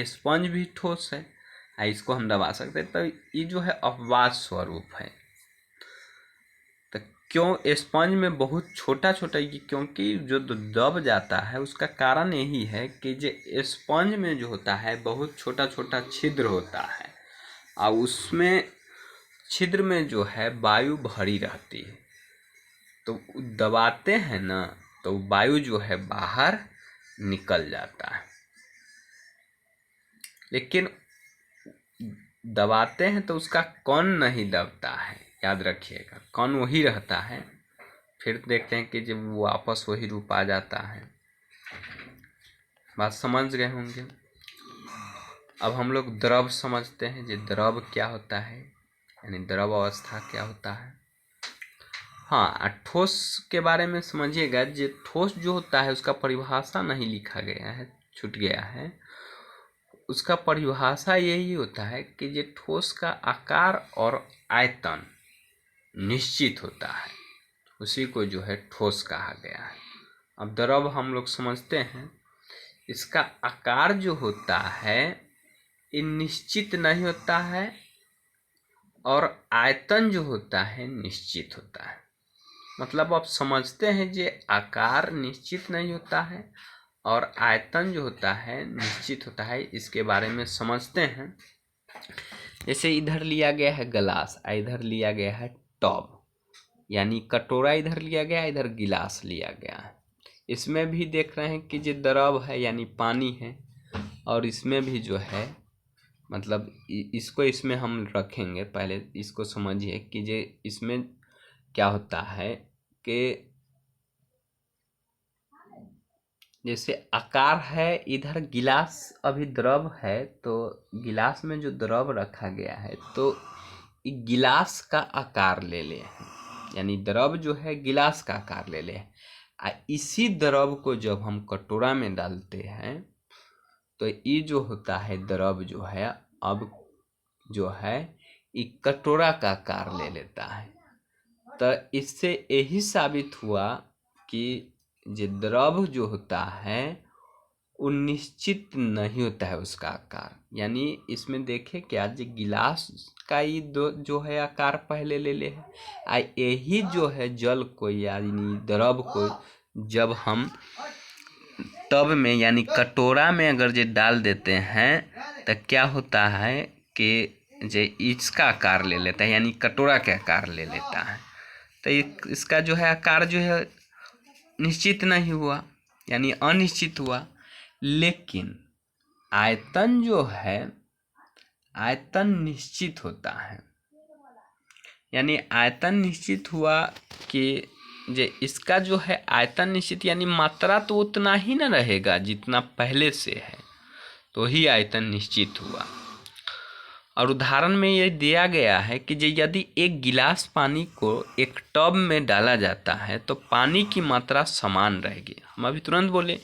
A: स्पंज भी ठोस है, इसको हम दबा सकते हैं, तो ये जो है अपवाद स्वरूप है। तो क्यों स्पंज में बहुत छोटा छोटा, क्योंकि जो दब जाता है उसका कारण यही है कि जो स्पंज में जो होता है बहुत छोटा छोटा छिद्र होता है, और उसमें छिद्र में जो है वायु भरी रहती है, तो दबाते हैं ना तो वायु जो है बाहर निकल जाता है। लेकिन दबाते हैं तो उसका कण नहीं दबता है, याद रखिएगा, कण वही रहता है। फिर देखते हैं कि जब वो वापस वही रूप आ जाता है। बात समझ गए होंगे। अब हम लोग द्रव समझते हैं, जो द्रव क्या होता है, यानी द्रव अवस्था क्या होता है। हाँ, ठोस के बारे में समझिएगा। जो ठोस जो होता है उसका परिभाषा नहीं लिखा गया है, छूट गया है। उसका परिभाषा यही होता है कि जो ठोस का आकार और आयतन निश्चित होता है, उसी को जो है ठोस कहा गया है। अब द्रव हम लोग समझते हैं, इसका आकार जो होता है ये निश्चित नहीं होता है, और आयतन जो होता है निश्चित होता है। मतलब आप समझते हैं जो आकार निश्चित नहीं होता है और आयतन जो होता है निश्चित होता है, इसके बारे में समझते हैं। जैसे इधर लिया गया है गिलास, इधर लिया गया है टब, यानी कटोरा इधर लिया गया, इधर गिलास लिया गया है। इसमें भी देख रहे हैं कि जो द्रव है यानी पानी है, और इसमें भी जो है मतलब इसको इसमें हम रखेंगे। पहले इसको समझिए कि जो इसमें क्या होता है कि जैसे आकार है, इधर गिलास अभी द्रव है, तो गिलास में जो द्रव रखा गया है तो गिलास का आकार ले ले, यानी द्रव जो है गिलास का आकार ले ले। इसी द्रव को जब हम कटोरा में डालते हैं तो ये जो होता है द्रव जो है अब जो है ये कटोरा का आकार ले लेता है। तो इससे यही साबित हुआ कि जो द्रव जो होता है वो निश्चित नहीं होता है उसका आकार। यानी इसमें देखें क्या, जो गिलास का ही दो जो है आकार पहले ले ले है, यही जो है जल को यानी द्रव को जब हम टब में यानी कटोरा में अगर जो डाल देते हैं तो क्या होता है कि जो इसका आकार ले लेता है, यानी कटोरा का आकार ले लेता है। तो इसका जो है आकार जो है निश्चित नहीं हुआ, यानी अनिश्चित हुआ। लेकिन आयतन जो है आयतन निश्चित होता है, यानी आयतन निश्चित हुआ कि जो इसका जो है आयतन निश्चित, यानी मात्रा तो उतना ही न रहेगा जितना पहले से है, तो ही आयतन निश्चित हुआ। और उदाहरण में ये दिया गया है कि यदि एक गिलास पानी को एक टब में डाला जाता है तो पानी की मात्रा समान रहेगी। हम अभी तुरंत बोले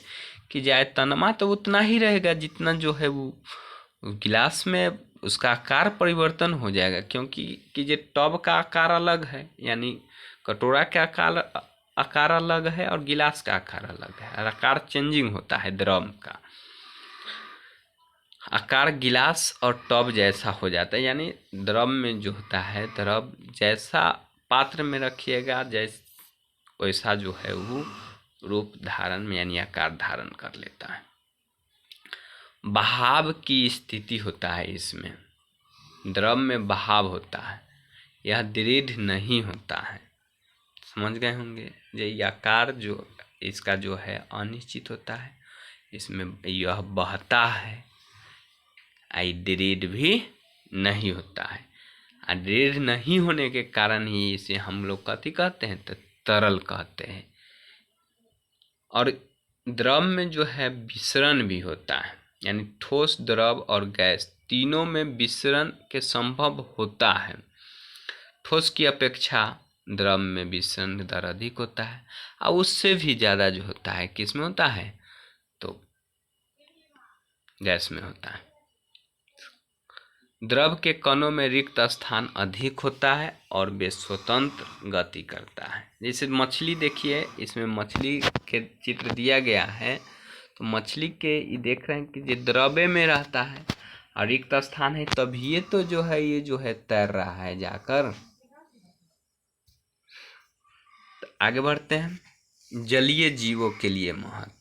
A: कि जो आयतनमा तो उतना ही रहेगा जितना जो है वो गिलास में उसका आकार परिवर्तन हो जाएगा, क्योंकि कि जो टब का आकार अलग है, यानी कटोरा का आकार अलग है और गिलास का आकार अलग है, और आकार चेंजिंग होता है। द्रव का आकार गिलास और टब जैसा हो जाता है, यानी द्रव में जो होता है द्रव जैसा पात्र में रखिएगा वैसा जो है वो रूप धारण में यानी आकार धारण कर लेता है। बहाव की स्थिति होता है, इसमें द्रव में बहाव होता है, यह दृढ़ नहीं होता है। समझ गए होंगे। ये आकार जो इसका जो है अनिश्चित होता है, इसमें यह बहता है, दृढ़ भी नहीं होता है। दृढ़ नहीं होने के कारण ही इसे हम लोग कथी कहते हैं, तो तरल कहते हैं। और द्रव में जो है विसरण भी होता है, यानी ठोस, द्रव और गैस तीनों में विसरण के संभव होता है। ठोस की अपेक्षा द्रव में विसरण दर अधिक होता है, और उससे भी ज़्यादा जो होता है किस में होता है, तो गैस में होता है। द्रव के कणों में रिक्त स्थान अधिक होता है और वे स्वतंत्र गति करता है। जैसे मछली देखिए, इसमें मछली के चित्र दिया गया है, तो मछली के ये देख रहे हैं कि ये द्रव में रहता है और रिक्त स्थान है तभी ये तो जो है ये जो है तैर रहा है जाकर। तो आगे बढ़ते हैं, जलीय जीवों के लिए महत्व।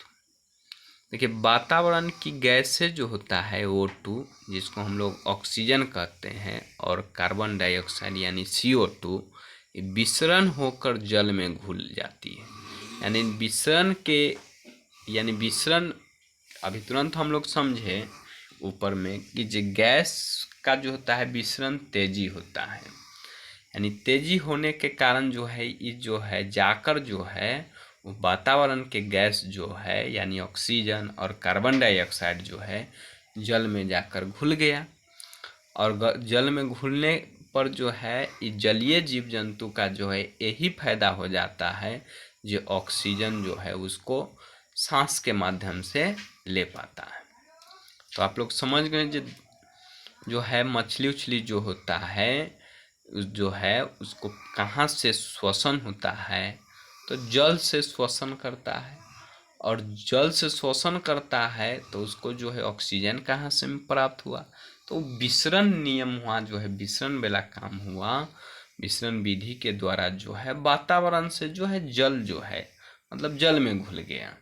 A: देखिए वातावरण की गैसें जो होता है O2, जिसको हम लोग ऑक्सीजन कहते हैं, और कार्बन डाइऑक्साइड यानी CO2, विसरण होकर जल में घुल जाती है। यानी विसरण अभी तुरंत हम लोग समझे ऊपर में कि जो गैस का जो होता है विसरण तेजी होता है, यानी तेजी होने के कारण जो है ये जो है जाकर जो है वो वातावरण के गैस जो है यानी ऑक्सीजन और कार्बन डाइऑक्साइड जो है जल में जाकर घुल गया। और जल में घुलने पर जो है ये जलीय जीव जंतु का जो है यही फायदा हो जाता है, जो ऑक्सीजन जो है उसको सांस के माध्यम से ले पाता है। तो आप लोग समझ गए जो है मछली उछली जो होता है जो है उसको कहाँ से श्वसन होता है, तो जल से श्वसन करता है। और जल से श्वसन करता है तो उसको जो है ऑक्सीजन कहाँ से प्राप्त हुआ, तो विसरण नियम हुआ, जो है विसरण वाला काम हुआ। विसरण विधि के द्वारा जो है वातावरण से जो है जल जो है मतलब जल में घुल गया।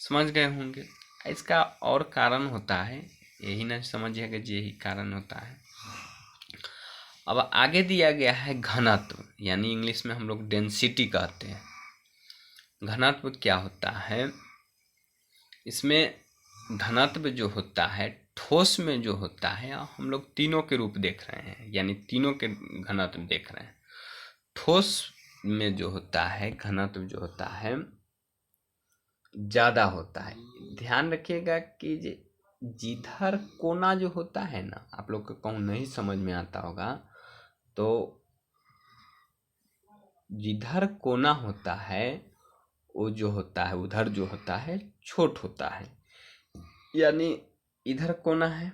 A: समझ गए होंगे। इसका और कारण होता है, यही ना समझिएगा कि यही कारण होता है। अब आगे दिया गया है घनत्व, यानी इंग्लिश में हम लोग डेंसिटी कहते हैं। घनत्व क्या होता है, इसमें घनत्व जो होता है ठोस में जो होता है, हम लोग तीनों के रूप देख रहे हैं, यानी तीनों के घनत्व देख रहे हैं। ठोस में जो होता है घनत्व जो होता है ज़्यादा होता है। ध्यान रखिएगा कि जिधर कोना जो होता है ना, आप लोग को कहूँ नहीं समझ में आता होगा, तो जिधर कोना होता है वो जो होता है उधर जो होता है छोट होता है। यानी इधर कोना है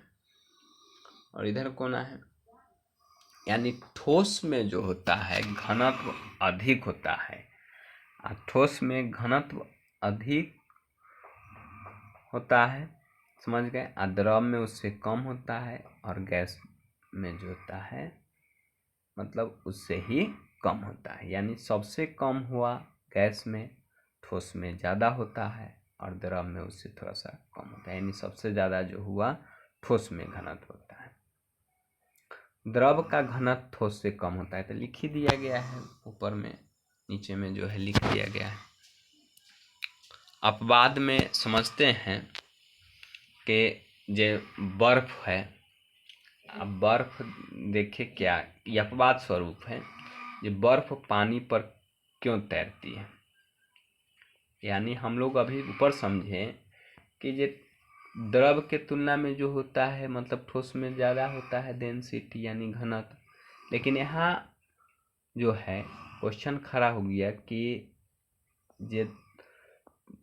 A: और इधर कोना है, यानी ठोस में जो होता है घनत्व अधिक होता है। ठोस में घनत्व अधिक होता है, समझ गए। द्रव में उससे कम होता है, और गैस में जो होता है मतलब उससे ही कम होता है। यानी सबसे कम हुआ गैस में, ठोस में ज़्यादा होता है, और द्रव में उससे थोड़ा सा कम होता है। यानी सबसे ज़्यादा जो हुआ ठोस में घनत्व होता है। द्रव का घनत्व ठोस से कम होता है, तो लिख ही दिया गया है ऊपर में, नीचे में जो है लिख दिया गया है। अपवाद में समझते हैं कि जो बर्फ है, अब बर्फ देखिए क्या ये अपवाद स्वरूप है, ये बर्फ पानी पर क्यों तैरती है। यानी हम लोग अभी ऊपर समझे कि ये द्रव के तुलना में जो होता है मतलब ठोस में ज़्यादा होता है डेंसिटी यानी घनत्व, लेकिन यहाँ जो है क्वेश्चन खड़ा हो गया कि ये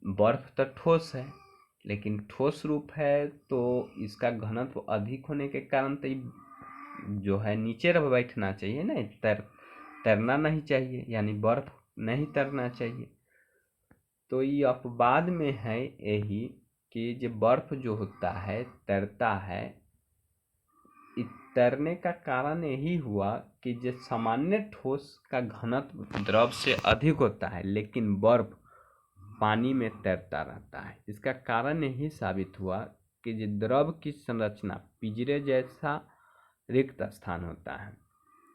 A: बर्फ तो ठोस है, लेकिन ठोस रूप है तो इसका घनत्व अधिक होने के कारण तो जो है नीचे रह बैठना चाहिए ना, तैरना नहीं चाहिए, यानी बर्फ नहीं तैरना चाहिए। तो ये अपवाद में है यही कि जो बर्फ जो होता है तैरता है, तैरने का कारण यही हुआ कि जो सामान्य ठोस का घनत्व द्रव से अधिक होता है, लेकिन बर्फ पानी में तैरता रहता है। इसका कारण यही साबित हुआ कि जो द्रव की संरचना पिंजरे जैसा रिक्त स्थान होता है,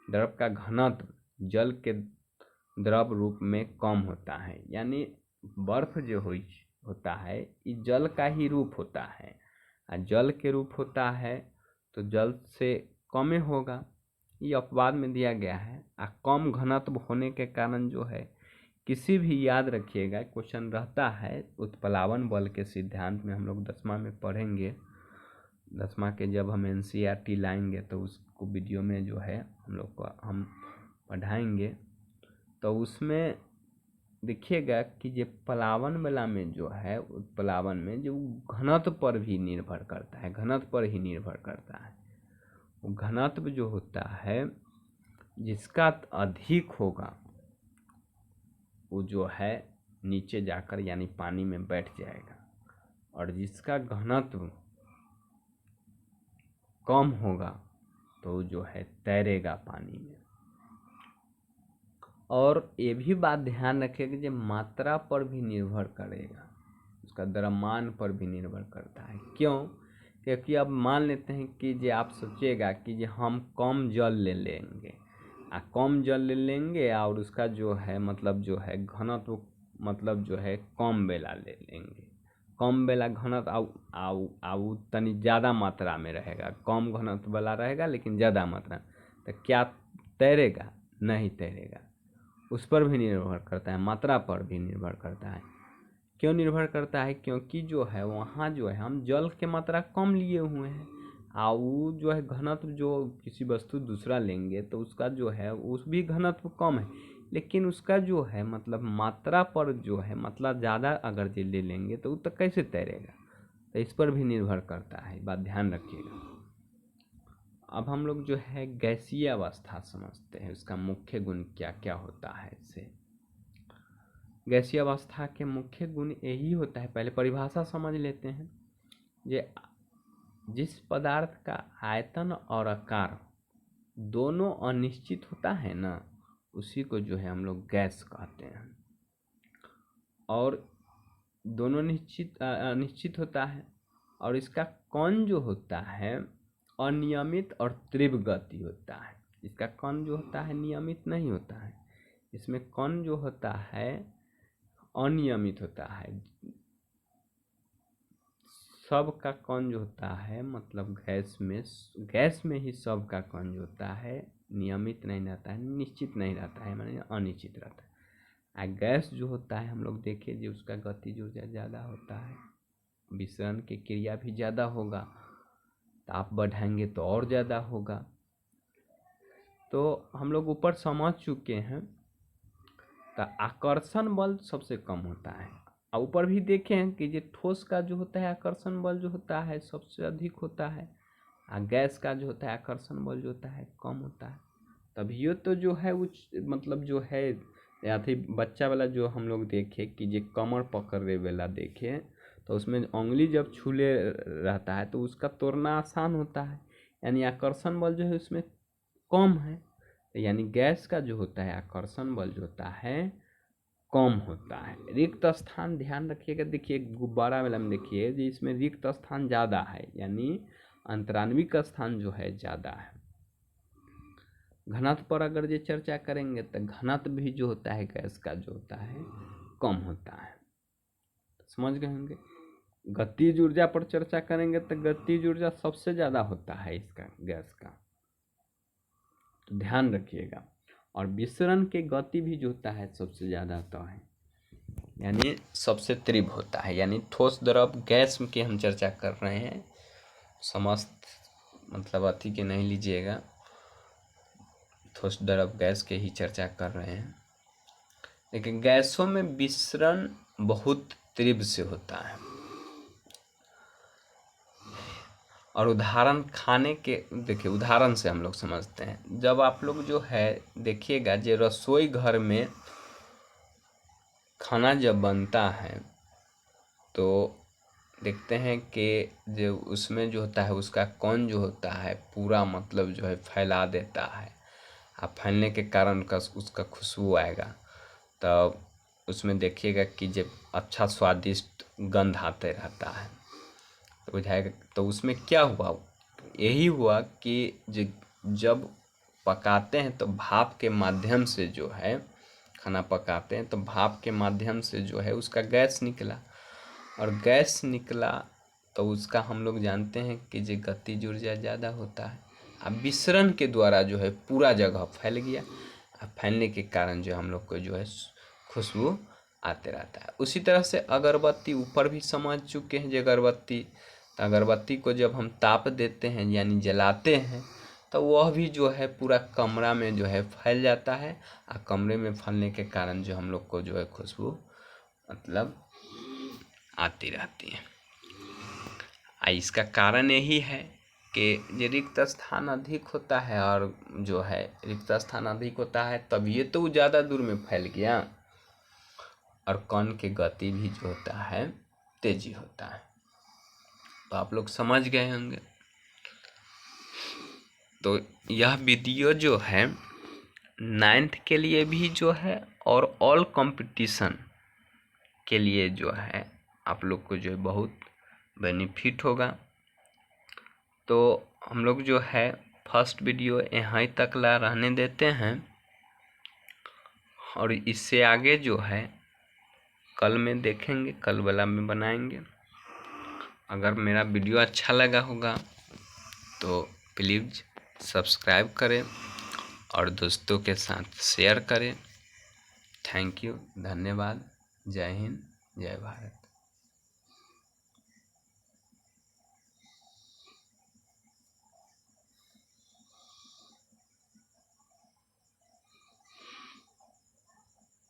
A: द्रव का घनत्व जल के द्रव रूप में कम होता है। यानी बर्फ जो होता है ये जल का ही रूप होता है, और जल के रूप होता है तो जल से कम होगा, ये अपवाद में दिया गया है। कम घनत्व होने के कारण जो है किसी भी, याद रखिएगा क्वेश्चन रहता है उत्प्लावन बल के सिद्धांत में, हम लोग 10वां में पढ़ेंगे। 10वां के जब हम NCERT लाएंगे तो उसको वीडियो में जो है हम लोग को हम पढ़ाएंगे, तो उसमें देखिएगा कि जो प्लावन वाला में जो है उत्प्लावन में जो घनत्व पर भी निर्भर करता है, घनत्व पर ही निर्भर करता है। वो घनत्व जो होता है जिसका अधिक होगा वो जो है नीचे जाकर यानी पानी में बैठ जाएगा, और जिसका घनत्व कम होगा तो जो है तैरेगा पानी में। और ये भी बात ध्यान रखिए कि जो मात्रा पर भी निर्भर करेगा, उसका द्रव्यमान पर भी निर्भर करता है। क्यों? क्योंकि अब मान लेते हैं कि जो आप सोचिएगा कि जो हम कम जल ले लेंगे कम जल ले लेंगे और उसका जो है मतलब जो है घनत्व मतलब जो है कम बेला ले लेंगे, कम बेला घनत्व आउ तनी ज़्यादा मात्रा में रहेगा, कम घनत्व वाला रहेगा लेकिन ज़्यादा मात्रा, तो क्या तैरेगा? नहीं तैरेगा। उस पर भी निर्भर करता है, मात्रा पर भी निर्भर करता है। क्यों निर्भर करता है? क्योंकि जो है वहाँ जो है हम जल की मात्रा कम लिए हुए हैं वो जो है घनत्व जो किसी वस्तु दूसरा लेंगे तो उसका जो है उस भी घनत्व कम है, लेकिन उसका जो है मतलब मात्रा पर जो है मतलब ज़्यादा अगर जे ले लेंगे तो कैसे तैरेगा? तो इस पर भी निर्भर करता है, बात ध्यान रखिएगा। अब हम लोग जो है गैसीय अवस्था समझते हैं, उसका मुख्य गुण क्या क्या होता है। इससे गैसीय अवस्था के मुख्य गुण यही होता है, पहले परिभाषा समझ लेते हैं। जिस पदार्थ का आयतन और आकार दोनों अनिश्चित होता है ना, उसी को जो है हम लोग गैस कहते हैं। और दोनों अनिश्चित होता है और इसका कण जो होता है अनियमित और तीव्र गति होता है। इसका कण जो होता है नियमित नहीं होता है, इसमें कण जो होता है अनियमित होता है। सब का कण जो होता है मतलब गैस में ही सब का कण जो होता है नियमित नहीं रहता है, निश्चित नहीं रहता है, माने अनिश्चित रहता है। गैस जो होता है हम लोग देखिए जो उसका गतिज ऊर्जा ज़्यादा होता है, विसरण की क्रिया भी ज़्यादा होगा, ताप बढ़ाएंगे तो और ज़्यादा होगा। तो हम लोग ऊपर समझ चुके हैं। तो आकर्षण बल सबसे कम होता है। और ऊपर भी देखें कि जो ठोस का जो होता है आकर्षण बल जो होता है सबसे अधिक होता है, और गैस का जो होता है आकर्षण बल जो होता है कम होता है। तभी तो जो है उच्च मतलब जो है या फिर बच्चा वाला जो हम लोग देखे कि जो कमर पकड़े वाला देखे तो उसमें उंगली जब छूले रहता है तो उसका तोड़ना आसान होता है, यानी आकर्षण बल जो है उसमें कम है। तो यानी गैस का जो होता है आकर्षण बल जो होता है कम होता है। रिक्त स्थान ध्यान रखिएगा, देखिए गुब्बारा वाला में देखिए जी इसमें रिक्त स्थान ज़्यादा है, यानी अंतरान्विक स्थान जो है ज़्यादा है। घनत्व पर अगर ये चर्चा करेंगे तो घनत्व भी जो होता है गैस का जो होता है कम होता है, समझ गए होंगे। गतिज ऊर्जा पर चर्चा करेंगे तो गतिज ऊर्जा सबसे ज़्यादा होता है इसका गैस का, तो ध्यान रखिएगा। और विसरण के गति भी जो होता है सबसे ज़्यादा होता है, यानी सबसे तीव्र होता है। यानी ठोस द्रव गैस की हम चर्चा कर रहे हैं, समस्त मतलब अति के नहीं लीजिएगा, ठोस द्रव गैस के ही चर्चा कर रहे हैं। लेकिन गैसों में विसरण बहुत तीव्र से होता है। और उदाहरण खाने के देखिए उदाहरण से हम लोग समझते हैं। जब आप लोग जो है देखिएगा जो रसोई घर में खाना जब बनता है तो देखते हैं कि जो उसमें जो होता है उसका कण जो होता है पूरा मतलब जो है फैला देता है, और फैलने के कारण उसका खुशबू आएगा, तब उसमें देखिएगा कि जब अच्छा स्वादिष्ट गंध आते रहता है तो बुझाएगा। तो उसमें क्या हुआ? यही हुआ कि जब पकाते हैं तो भाप के माध्यम से जो है खाना पकाते हैं तो भाप के माध्यम से जो है उसका गैस निकला, और गैस निकला तो उसका हम लोग जानते हैं कि जो गतिज ऊर्जा ज़्यादा होता है। अब विसरण के द्वारा जो है पूरा जगह फैल गया, और फैलने के कारण जो हम लोग को जो है खुशबू आते रहता है। उसी तरह से अगरबत्ती ऊपर भी समझ चुके हैं। जो अगरबत्ती को जब हम ताप देते हैं यानी जलाते हैं तो वह भी जो है पूरा कमरा में जो है फैल जाता है, और कमरे में फैलने के कारण जो हम लोग को जो है खुशबू मतलब आती रहती है। इसका कारण यही है कि रिक्त स्थान अधिक होता है, और जो है रिक्त स्थान अधिक होता है तभी तो ज़्यादा दूर में फैल गया, और कण की गति भी जो होता है तेजी होता है। तो आप लोग समझ गए होंगे। तो यह वीडियो जो है 9th के लिए भी जो है और ऑल कंपटीशन के लिए जो है आप लोग को जो है बहुत बेनिफिट होगा। तो हम लोग जो है फर्स्ट वीडियो यहाँ तक ला रहने देते हैं और इससे आगे जो है कल में देखेंगे, कल वाला में बनाएंगे। अगर मेरा वीडियो अच्छा लगा होगा तो प्लीज़ सब्सक्राइब करें और दोस्तों के साथ शेयर करें। थैंक यू, धन्यवाद। जय हिंद, जय भारत।